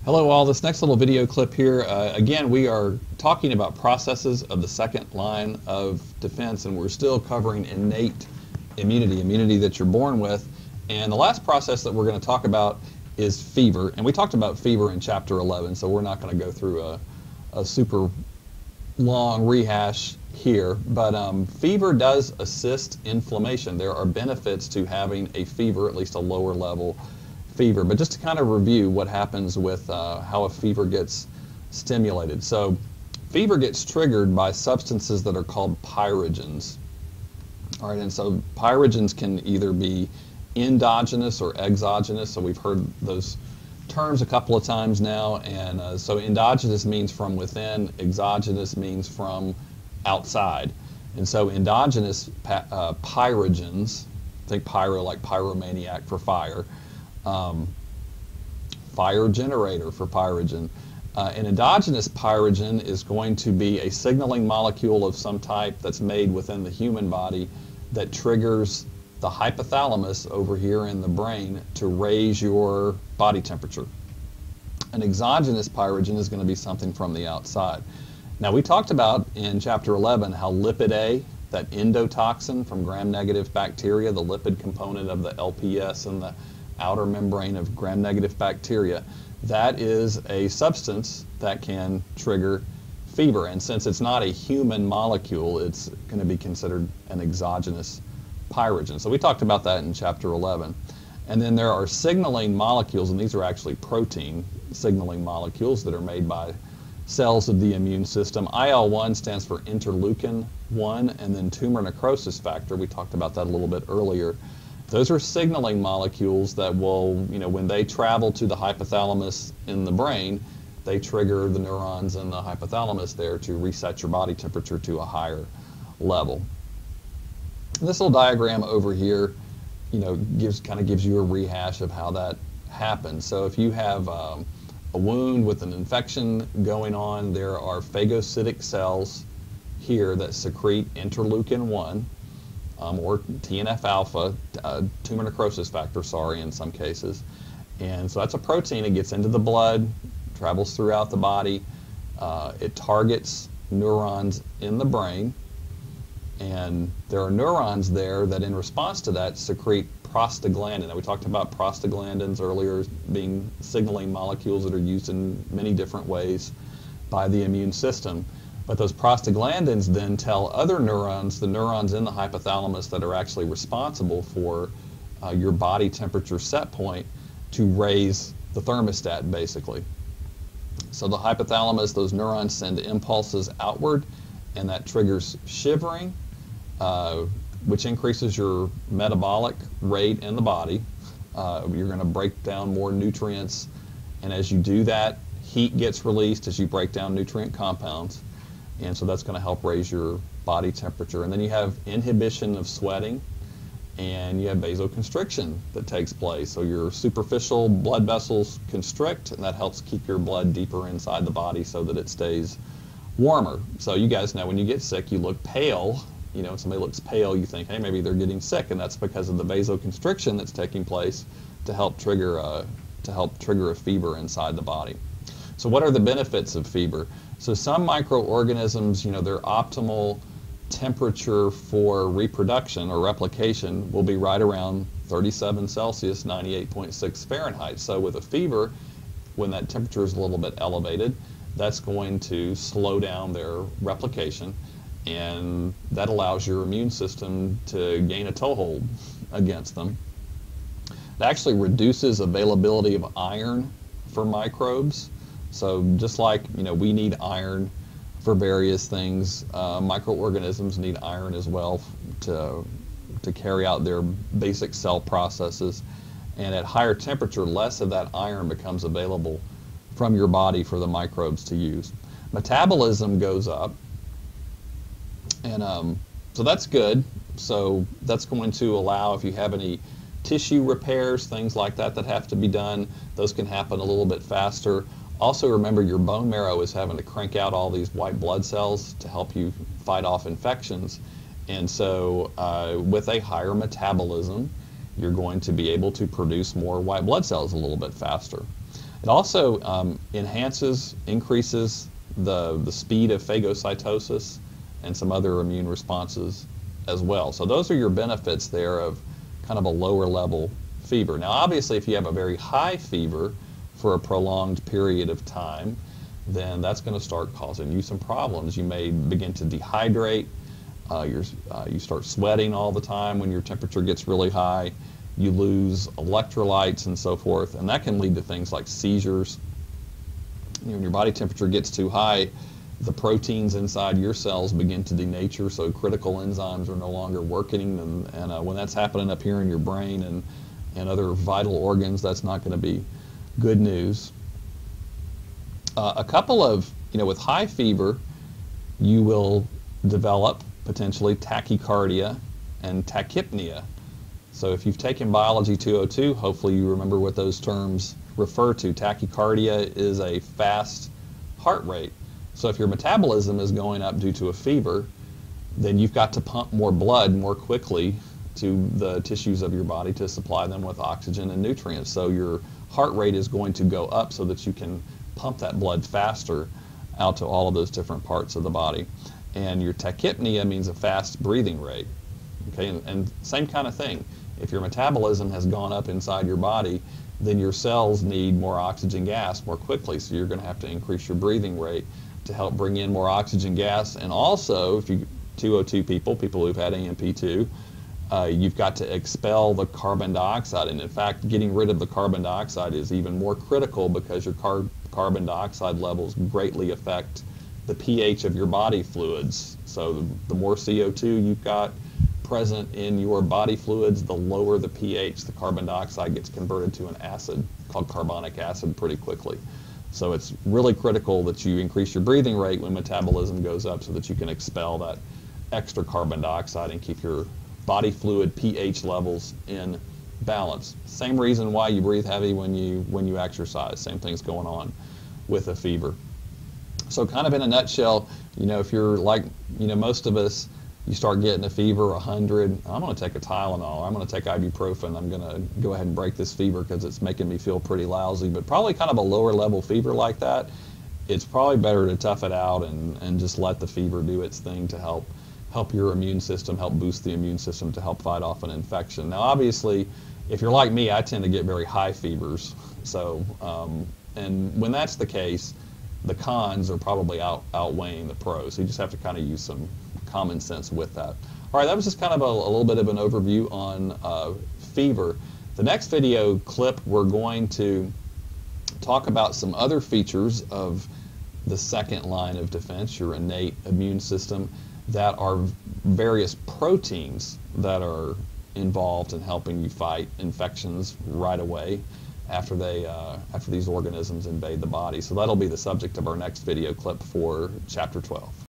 Hello all, this next little video clip here, again we are talking about processes of the second line of defense, and we're still covering innate immunity that you're born with. And the last process that we're going to talk about is fever, and we talked about fever in chapter 11, so we're not going to go through a super long rehash here, but fever does assist inflammation. There are benefits to having a fever, at least a lower level fever. But just to kind of review what happens with how a fever gets stimulated. So fever gets triggered by substances that are called pyrogens. All right, and so pyrogens can either be endogenous or exogenous. So we've heard those terms a couple of times now. And so endogenous means from within, exogenous means from outside. And so endogenous pyrogens, think pyro like pyromaniac for fire, fire generator for pyrogen. An endogenous pyrogen is going to be a signaling molecule of some type that's made within the human body that triggers the hypothalamus over here in the brain to raise your body temperature. An exogenous pyrogen is going to be something from the outside. Now we talked about in chapter 11 how lipid A, that endotoxin from gram-negative bacteria, the lipid component of the LPS and the outer membrane of gram-negative bacteria, that is a substance that can trigger fever. And since it's not a human molecule, it's going to be considered an exogenous pyrogen. So we talked about that in chapter 11. And then there are signaling molecules, and these are actually protein signaling molecules that are made by cells of the immune system. IL-1 stands for interleukin-1, and then tumor necrosis factor, we talked about that a little bit earlier. Those are signaling molecules that will, when they travel to the hypothalamus in the brain, they trigger the neurons in the hypothalamus there to reset your body temperature to a higher level. This little diagram over here, kind of gives you a rehash of how that happens. So if you have a wound with an infection going on, there are phagocytic cells here that secrete interleukin-1. Or TNF-alpha, tumor necrosis factor, in some cases. And so that's a protein. It gets into the blood, travels throughout the body. It targets neurons in the brain. And there are neurons there that in response to that secrete prostaglandin. Now we talked about prostaglandins earlier being signaling molecules that are used in many different ways by the immune system. But those prostaglandins then tell other neurons, the neurons in the hypothalamus that are actually responsible for your body temperature set point, to raise the thermostat, basically. So the hypothalamus, those neurons send impulses outward, and that triggers shivering, which increases your metabolic rate in the body. You're going to break down more nutrients, and as you do that, heat gets released as you break down nutrient compounds. And so that's going to help raise your body temperature. And then you have inhibition of sweating, and you have vasoconstriction that takes place. So your superficial blood vessels constrict, and that helps keep your blood deeper inside the body so that it stays warmer. So you guys know when you get sick, you look pale. When somebody looks pale, you think, hey, maybe they're getting sick, and that's because of the vasoconstriction that's taking place to help trigger a fever inside the body. So what are the benefits of fever? So some microorganisms, their optimal temperature for reproduction or replication will be right around 37 Celsius, 98.6 Fahrenheit. So with a fever, when that temperature is a little bit elevated, that's going to slow down their replication, and that allows your immune system to gain a toehold against them. It actually reduces availability of iron for microbes. So just like we need iron for various things, microorganisms need iron as well to carry out their basic cell processes. And at higher temperature, less of that iron becomes available from your body for the microbes to use. Metabolism goes up, and so that's good. So that's going to allow, if you have any tissue repairs, things like that have to be done, those can happen a little bit faster. Also remember, your bone marrow is having to crank out all these white blood cells to help you fight off infections. And so with a higher metabolism, you're going to be able to produce more white blood cells a little bit faster. It also increases the speed of phagocytosis and some other immune responses as well. So those are your benefits there of kind of a lower level fever. Now obviously if you have a very high fever for a prolonged period of time, then that's going to start causing you some problems. You may begin to dehydrate. You start sweating all the time when your temperature gets really high. You lose electrolytes and so forth, and that can lead to things like seizures. When your body temperature gets too high, the proteins inside your cells begin to denature, so critical enzymes are no longer working, and when that's happening up here in your brain and other vital organs, that's not going to be good news. A couple of, with high fever, you will develop potentially tachycardia and tachypnea. So if you've taken Biology 202, hopefully you remember what those terms refer to. Tachycardia is a fast heart rate. So if your metabolism is going up due to a fever, then you've got to pump more blood more quickly to the tissues of your body to supply them with oxygen and nutrients. So your heart rate is going to go up so that you can pump that blood faster out to all of those different parts of the body. And your tachypnea means a fast breathing rate. Okay, and same kind of thing. If your metabolism has gone up inside your body, then your cells need more oxygen gas more quickly, so you're going to have to increase your breathing rate to help bring in more oxygen gas. And also, if you 202 people who've had AMP2, you've got to expel the carbon dioxide. And in fact, getting rid of the carbon dioxide is even more critical because your carbon dioxide levels greatly affect the pH of your body fluids. So the more CO2 you've got present in your body fluids, the lower the pH. The carbon dioxide gets converted to an acid called carbonic acid pretty quickly. So it's really critical that you increase your breathing rate when metabolism goes up so that you can expel that extra carbon dioxide and keep your body fluid pH levels in balance. Same reason why you breathe heavy when you exercise. Same thing's going on with a fever. So kind of in a nutshell, if you're like, most of us, you start getting a fever, 100, I'm going to take a Tylenol, I'm going to take ibuprofen, I'm going to go ahead and break this fever because it's making me feel pretty lousy. But probably kind of a lower level fever like that, it's probably better to tough it out and just let the fever do its thing to help your immune system, help boost the immune system to help fight off an infection. Now obviously, if you're like me, I tend to get very high fevers. So, and when that's the case, the cons are probably outweighing the pros. So you just have to kind of use some common sense with that. All right, that was just kind of a little bit of an overview on fever. The next video clip, we're going to talk about some other features of the second line of defense, your innate immune system, that are various proteins that are involved in helping you fight infections right away after these organisms invade the body. So that'll be the subject of our next video clip for Chapter 12.